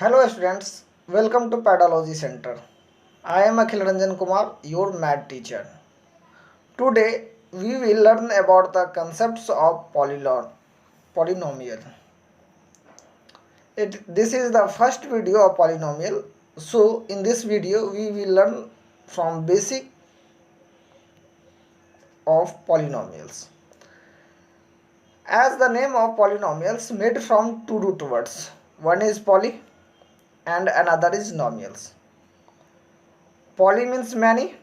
Hello students, welcome to Pedology Center. I am Akhil Ranjan Kumar, your math teacher. Today we will learn about the concepts of polynomial. This is the first video of polynomial. So in this video we will learn from basic of polynomials. As the name of polynomials made from two root words. One is poly and another is nomials. Poly means many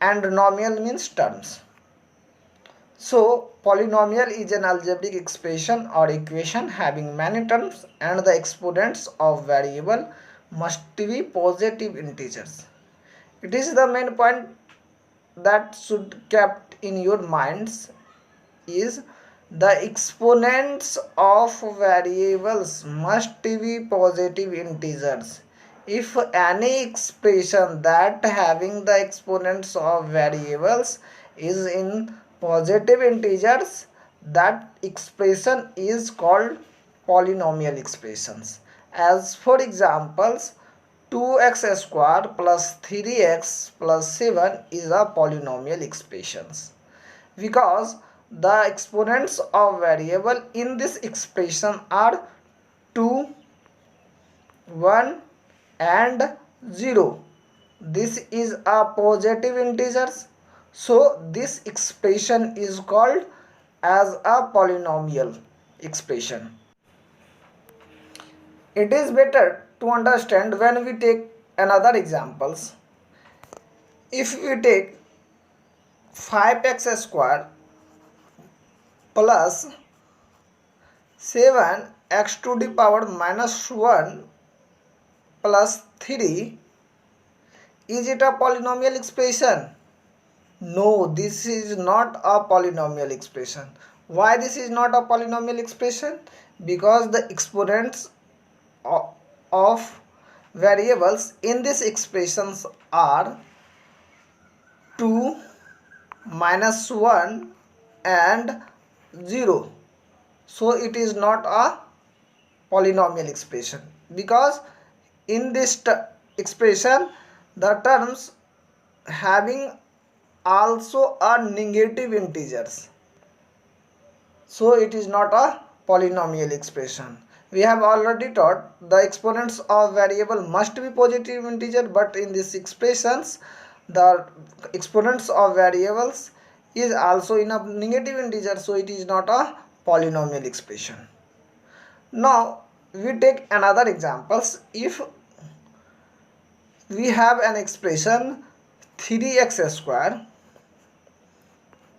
and nomial means terms. So polynomial is an algebraic expression or equation having many terms and the exponents of variable must be positive integers. It is the main point that should kept in your minds is the exponents of variables must be positive integers. If any expression that having the exponents of variables is in positive integers, that expression is called polynomial expressions. As for examples, 2x square plus 3x plus 7 is a polynomial expressions because the exponents of variable in this expression are 2, 1 and 0. This is a positive integers. So this expression is called as a polynomial expression. It is better to understand when we take another examples. If we take 5x square plus 7x to the power minus 1 plus 3, is it a polynomial expression? No, this is not a polynomial expression. Why this is not a polynomial expression? Because the exponents of variables in these expressions are 2, minus 1 and 0. So it is not a polynomial expression because in this expression the terms having also a negative integers. So it is not a polynomial expression. We have already taught the exponents of variable must be positive integer, but in these expressions the exponents of variables is also in a negative integer, so it is not a polynomial expression. Now we take another examples. If we have an expression 3x square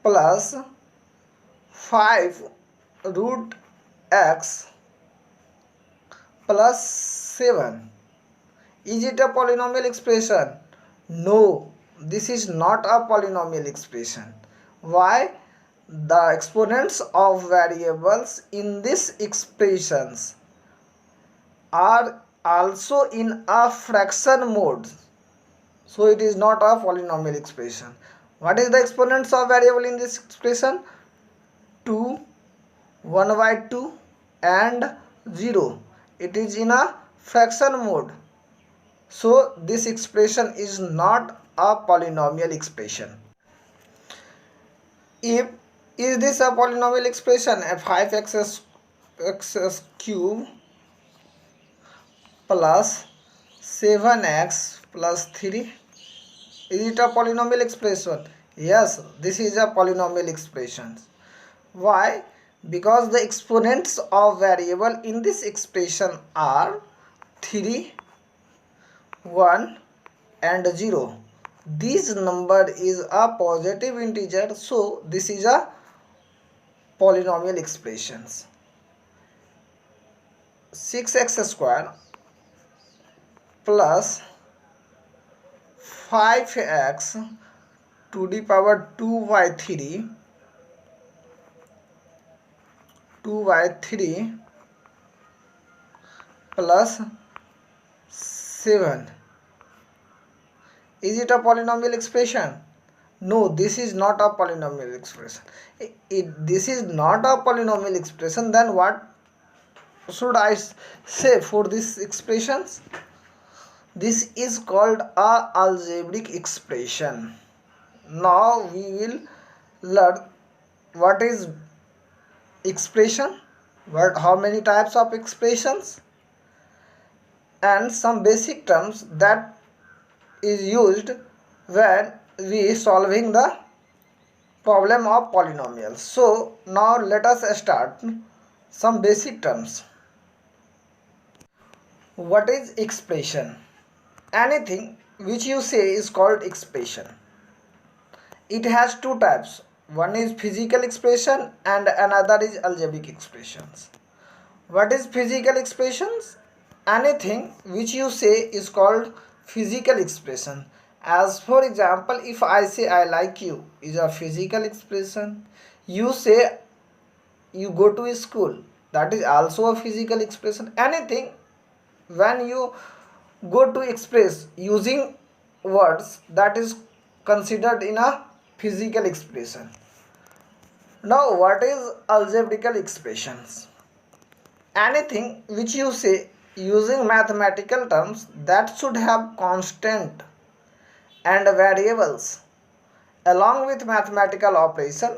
plus 5 root x plus 7, is it a polynomial expression? No, this is not a polynomial expression. Why? The exponents of variables in these expressions are also in a fraction mode, so it is not a polynomial expression. What is the exponents of variable in this expression? 2, 1 by 2 and 0. It is in a fraction mode, so this expression is not a polynomial expression. If is this a polynomial expression? 5x cube plus 7x plus 3, is it a polynomial expression? Yes, this is a polynomial expression. Why? Because the exponents of variable in this expression are 3, 1 and 0. This number is a positive integer, so this is a polynomial expressions. 6x square plus 5x to the power 2 by 3 plus 7, is it a polynomial expression? No, this is not a polynomial expression. This is not a polynomial expression, then what should I say for these expressions? This is called a algebraic expression. Now we will learn what is expression, how many types of expressions, and some basic terms that is used when we solving the problem of polynomials. So now let us start some basic terms. What is expression? Anything which you say is called expression. It has two types. One is physical expression and another is algebraic expressions. What is physical expressions? Anything which you say is called physical expression. As for example, if I say I like you is a physical expression. You say you go to school, that is also a physical expression. Anything when you go to express using words, that is considered in a physical expression. Now what is algebraical expressions? Anything which you say using mathematical terms that should have constant and variables along with mathematical operation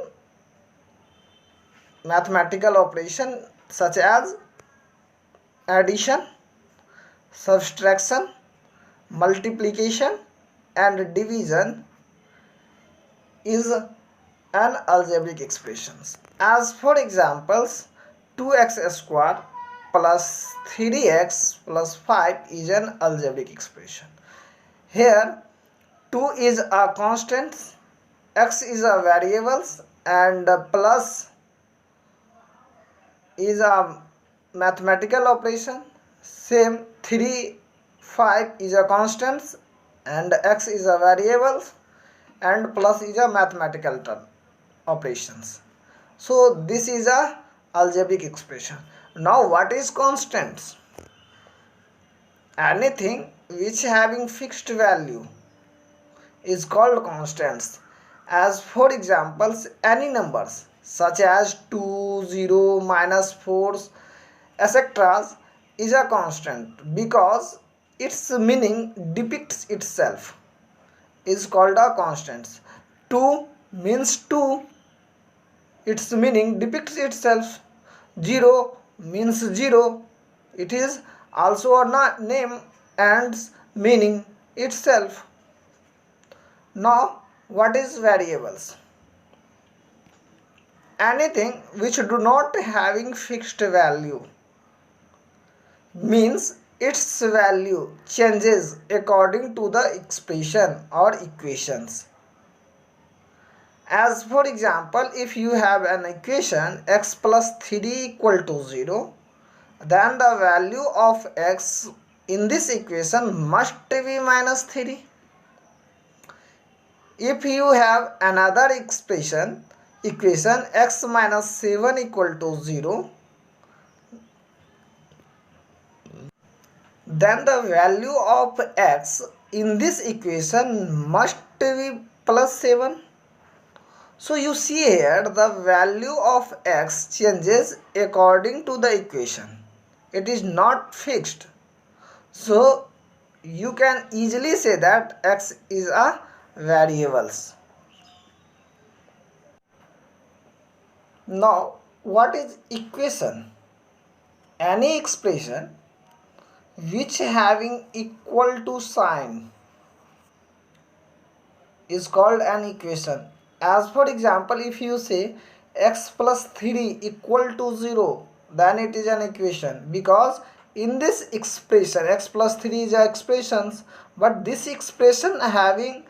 such as addition, subtraction, multiplication and division is an algebraic expressions. As for examples, 2x square plus 3x plus 5 is an algebraic expression. Here 2 is a constant, x is a variables and plus is a mathematical operation. Same 3, 5 is a constant and x is a variables and plus is a mathematical term operations. So this is a algebraic expression. Now what is constants? Anything which having fixed value is called constants. As for examples, any numbers such as 2, 0, -4, etc. is a constant because its meaning depicts itself, is called a constant. 2 means 2, its meaning depicts itself. 0 means 0, it is also a name and meaning itself. Now what is variables? Anything which do not having fixed value, means its value changes according to the expression or equations. As for example, if you have an equation x plus 3 equal to 0, then the value of x in this equation must be -3. If you have another equation x minus 7 equal to 0, then the value of x in this equation must be +7. So you see here the value of x changes according to the equation. It is not fixed. So you can easily say that x is a variables. Now what is equation? Any expression which having equal to sign is called an equation. As for example, if you say x plus 3 equal to 0, then it is an equation, because in this expression x plus 3 is a expressions, but this expression having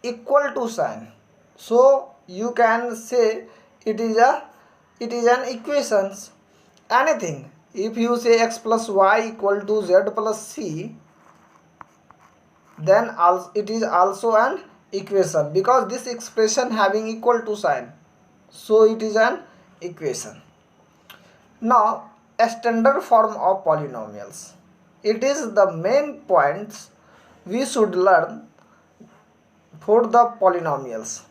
equal to sign, so you can say it is an equations. Anything, if you say x plus y equal to z plus c, then it is also an equation, because this expression having equal to sign, so it is an equation. Now a standard form of polynomials, it is the main points we should learn for the polynomials.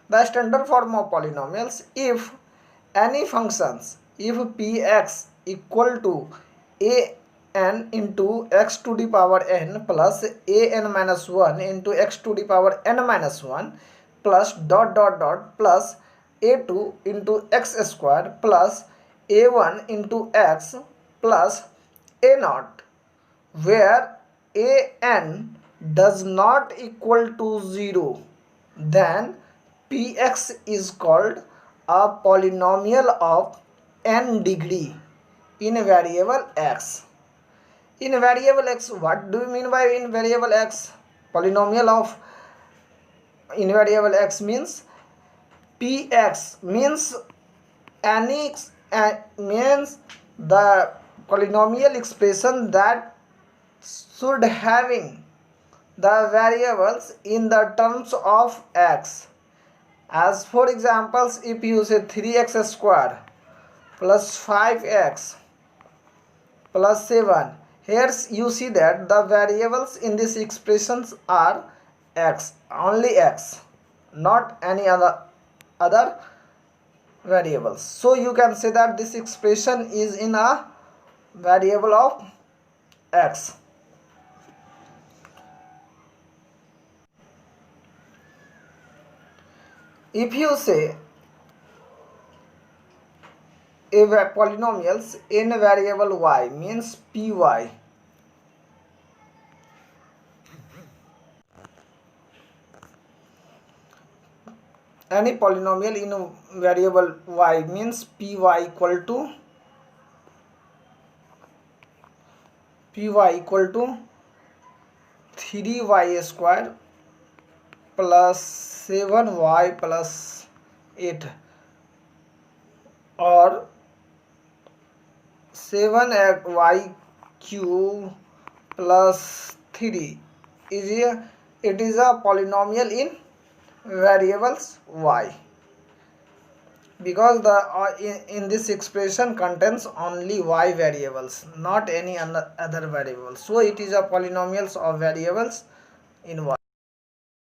The standard form of polynomials, if any functions, if px equal to an into x to the power n plus an minus 1 into x to the power n minus 1 plus dot dot dot plus a2 into x square plus a1 into x plus a naught, where an does not equal to 0, then px is called a polynomial of n degree in variable x. In variable x, what do you mean by in variable x? Polynomial of in variable x means px means any means the polynomial expression that should having the variables in the terms of x. As for examples, if you say 3x square plus 5x plus 7, here you see that the variables in these expressions are x, only x, not any other variables. So you can say that this expression is in a variable of x. If you say a polynomials in variable y means py, any polynomial in variable y means py equal to 3y square plus 7y plus 8 or 7y cube plus 3 it is a polynomial in variables y, because the in this expression contains only y variables, not any other variables, so it is a polynomials of variables in y.